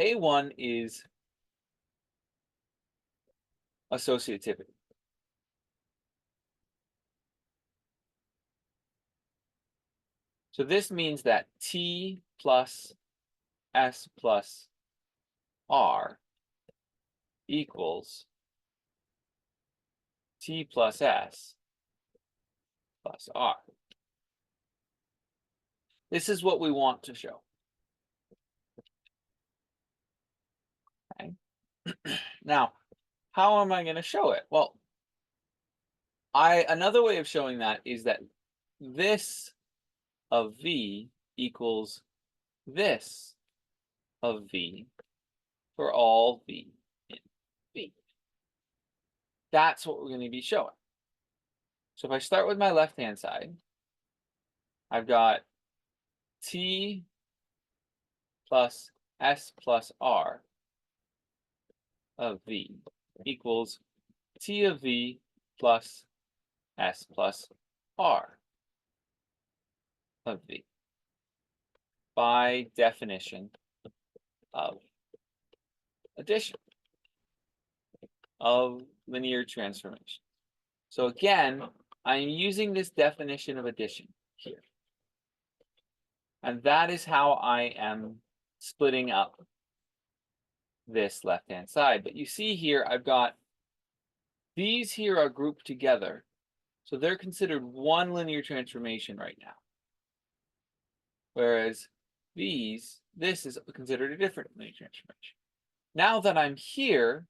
A1 is associativity. So this means that T plus S plus R equals T plus S plus R. This is what we want to show. Okay. Now, how am I going to show it? Well, another way of showing that is that this of V equals this of V for all V in V. That's what we're going to be showing. So if I start with my left-hand side, I've got T plus S plus R of V equals T of V plus S plus R of V by definition of addition of linear transformation. So again, I'm using this definition of addition here. And that is how I am splitting up this left-hand side. But you see here, I've got these here are grouped together. So they're considered one linear transformation right now. Whereas this is considered a different linear transformation. Now that I'm here,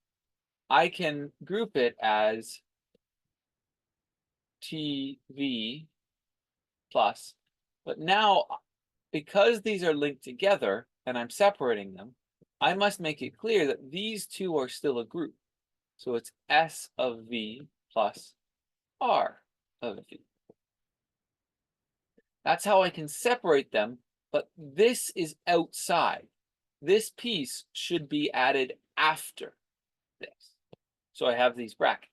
I can group it as TV plus. But now, because these are linked together and I'm separating them, I must make it clear that these two are still a group. So it's S of V plus R of V. That's how I can separate them, but this is outside. This piece should be added after this. So I have these brackets.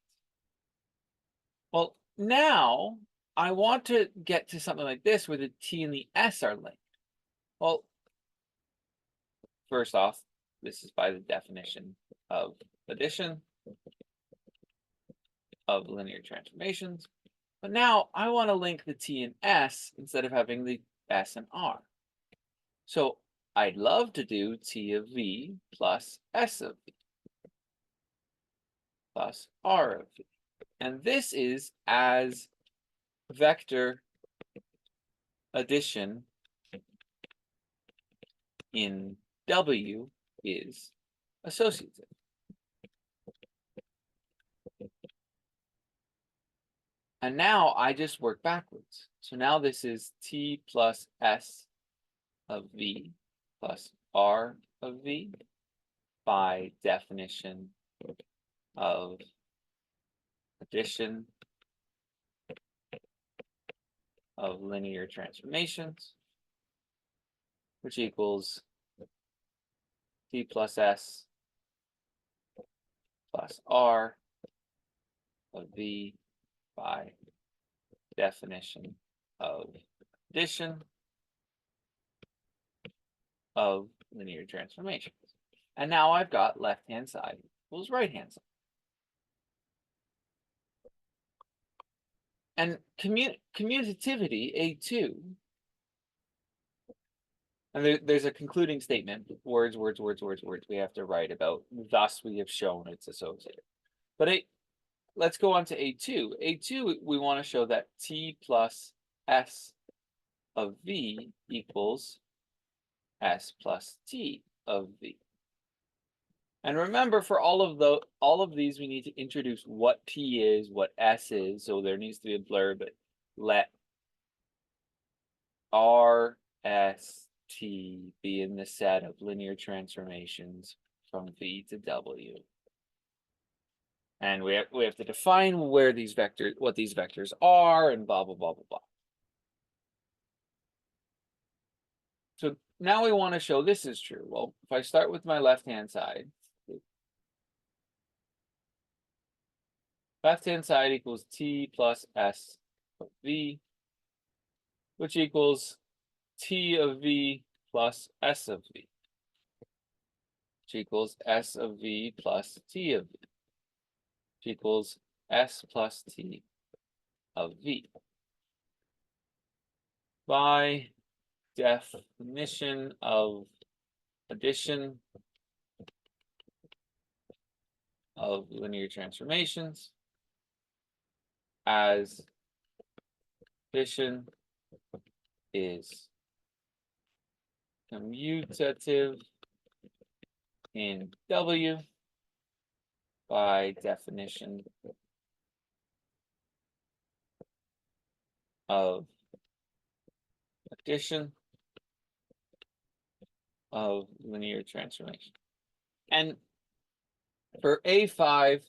Well, now I want to get to something like this where the T and the S are linked. Well, first off, this is by the definition of addition of linear transformations. But now I want to link the T and S instead of having the S and R. So I'd love to do T of V plus S of V plus R of V. And this is as vector addition in W is associative. And now I just work backwards. So now this is T plus S of V plus R of V by definition of addition of linear transformations, which equals T plus S plus R of V by definition of addition of linear transformations. And now I've got left-hand side equals right-hand side. And commutativity, A2, and there's a concluding statement, words. We have to write about, thus we have shown it's associated. But let's go on to A2. A2, we want to show that T plus S of V equals S plus T of V. And remember, for all of these, we need to introduce what T is, what S is. So there needs to be a blurb, but let R, S, T be in the set of linear transformations from V to W. And we have to define where these vectors, what these vectors are, and blah, blah, blah, blah, blah. So now we want to show this is true. Well, if I start with my left-hand side, left-hand side equals T plus S of V, which equals T of V plus S of V. which equals S of V plus T of V, which equals S plus T of V. By definition of addition of linear transformations, as addition is commutative in W, by definition of addition of linear transformation. And for A5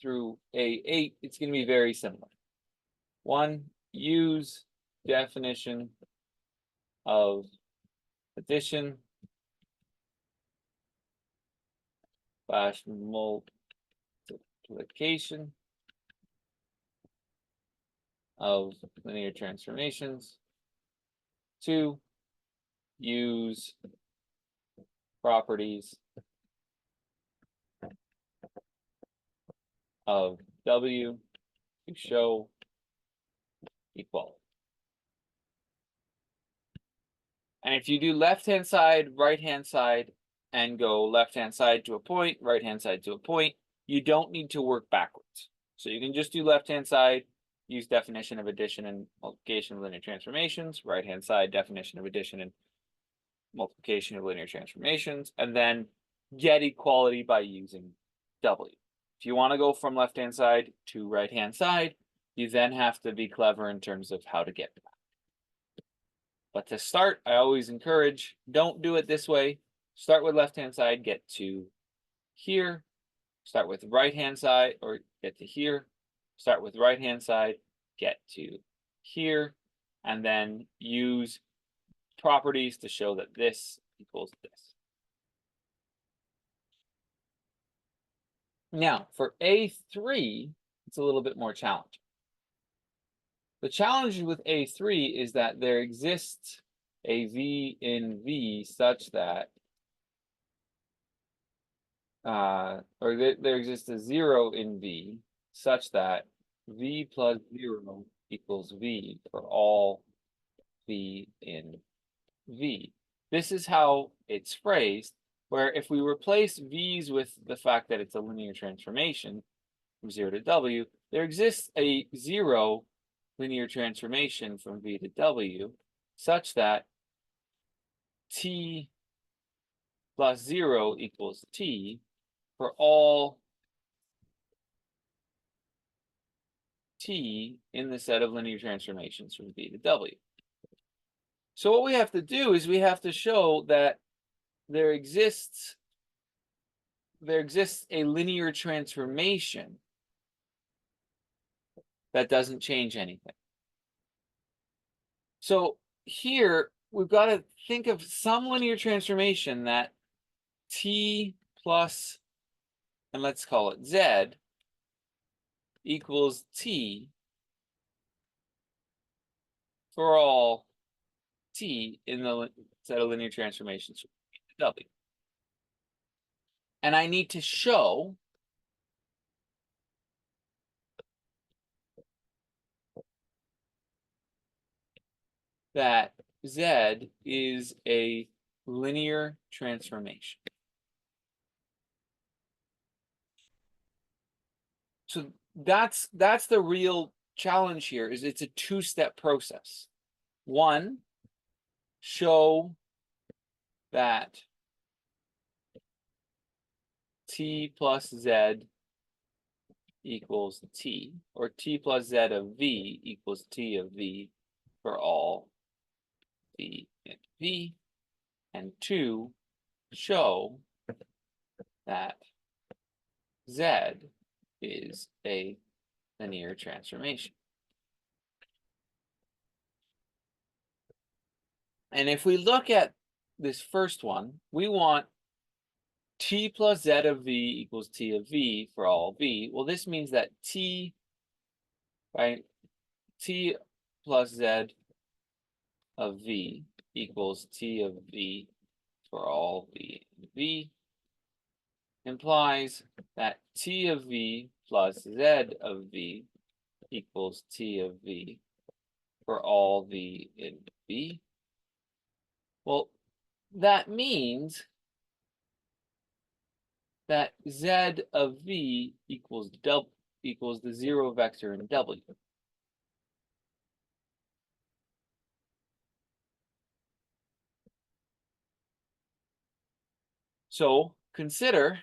through A8, it's going to be very similar. One, use definition of addition / multiplication of linear transformations. Two, use properties of W to show equality. And if you do left-hand side, right-hand side, and go left-hand side to a point, right-hand side to a point, you don't need to work backwards. So you can just do left-hand side, use definition of addition and multiplication of linear transformations, right-hand side, definition of addition and multiplication of linear transformations, and then get equality by using W. If you want to go from left-hand side to right-hand side, you then have to be clever in terms of how to get back. But to start, I always encourage, don't do it this way. Start with left-hand side, get to here. Start with right-hand side, or get to here. Start with right-hand side, get to here. And then use properties to show that this equals this. Now, for A3, it's a little bit more challenging. The challenge with A3 is that there exists a V in V such that, there exists a 0 in V such that V plus 0 equals V for all V in V. This is how it's phrased, where if we replace V's with the fact that it's a linear transformation from 0 to W, there exists a 0 linear transformation from V to W such that T plus 0 equals T for all T in the set of linear transformations from V to W. So what we have to do is we have to show that there exists a linear transformation that doesn't change anything. So here we've got to think of some linear transformation that T plus, and let's call it Z, equals T for all T in the set of linear transformations from V to W. And I need to show that Z is a linear transformation. So that's the real challenge here, is it's a two-step process. One, show that T plus Z equals T, or T plus Z of V equals T of V for all V in V. And two, show that Z is a linear transformation. And if we look at this first one, we want T plus Z of V equals T of V for all V. Well, this means that T, right, T plus Z of V equals T of V for all V in V. implies that T of V plus Z of V equals T of V for all V in V. Well, that means that Z of V equals the zero vector in W. So consider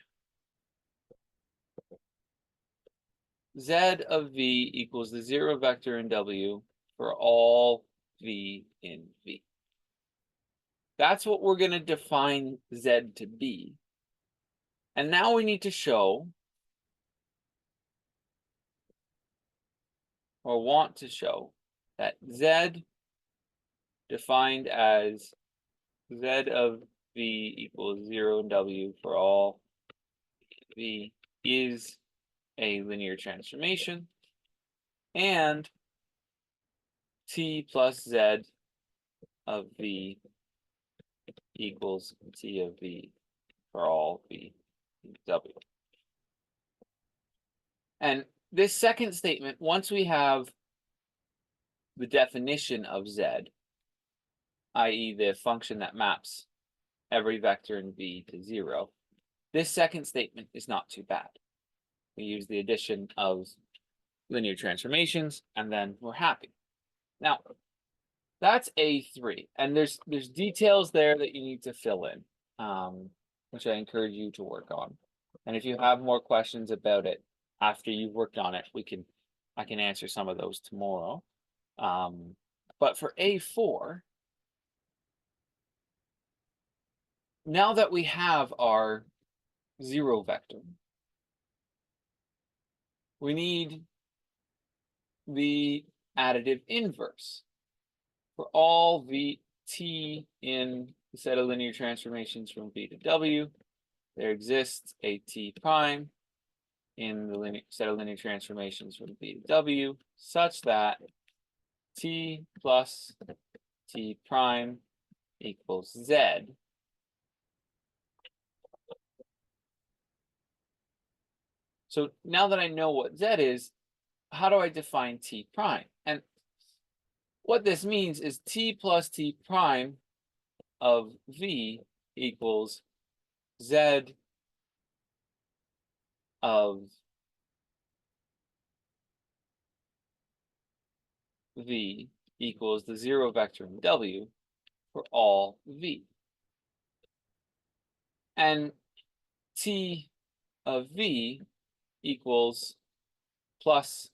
Z of V equals the zero vector in W for all V in V. That's what we're going to define Z to be. And now we need to show, or want to show, that Z defined as Z of V equals 0 in W for all V is a linear transformation, and T plus Z of V equals T of V for all V in W. And this second statement, once we have the definition of Z, i.e. the function that maps every vector in V to 0, this second statement is not too bad. We use the addition of linear transformations, and then we're happy. Now, that's A3, and there's details there that you need to fill in, which I encourage you to work on. And if you have more questions about it after you've worked on it, I can answer some of those tomorrow. But for A4, now that we have our zero vector, we need the additive inverse for all T in the set of linear transformations from V to W. There exists a T prime in the set of linear transformations from V to W such that T plus T prime equals Z. So now that I know what Z is, how do I define T prime? And what this means is T plus T prime of V equals Z of V equals the zero vector in W for all V. And T of V equals plus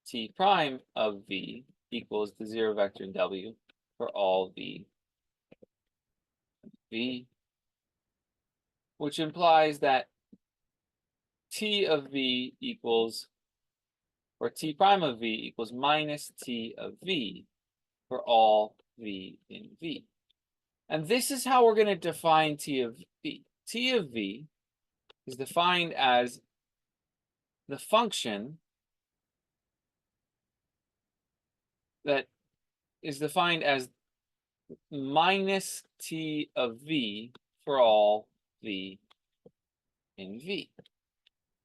T prime of V equals the zero vector in W for all V, which implies that T of V equals, or T prime of V equals minus T of V for all V in V. And this is how we're going to define T of V. T of V is defined as the function that is defined as minus T of V for all V in V.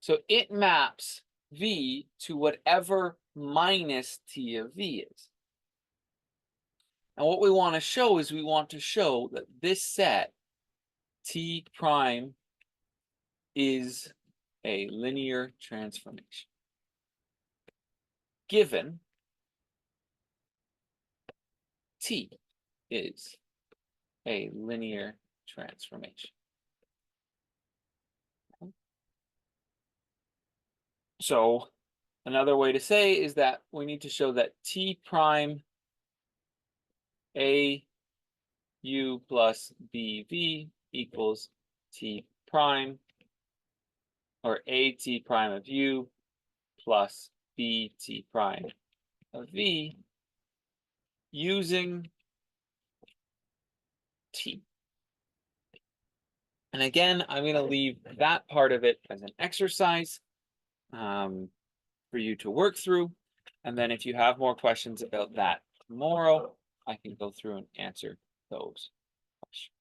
So it maps V to whatever minus T of V is. And what we want to show is we want to show that this set T prime is a linear transformation, given T is a linear transformation. So another way to say is that we need to show that T prime A U plus BV equals T prime, or AT prime of U plus BT prime of V using T. And again, I'm going to leave that part of it as an exercise for you to work through. And then if you have more questions about that tomorrow, I can go through and answer those questions.